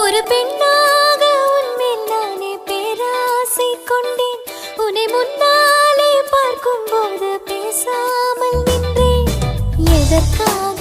ஒரு பெண்ணாக உன்மேல் நானே பேராசை கொண்டேன். உன்னை முன்னாலே பார்க்கும் போது பேசாமல் நின்றேன். எதற்காக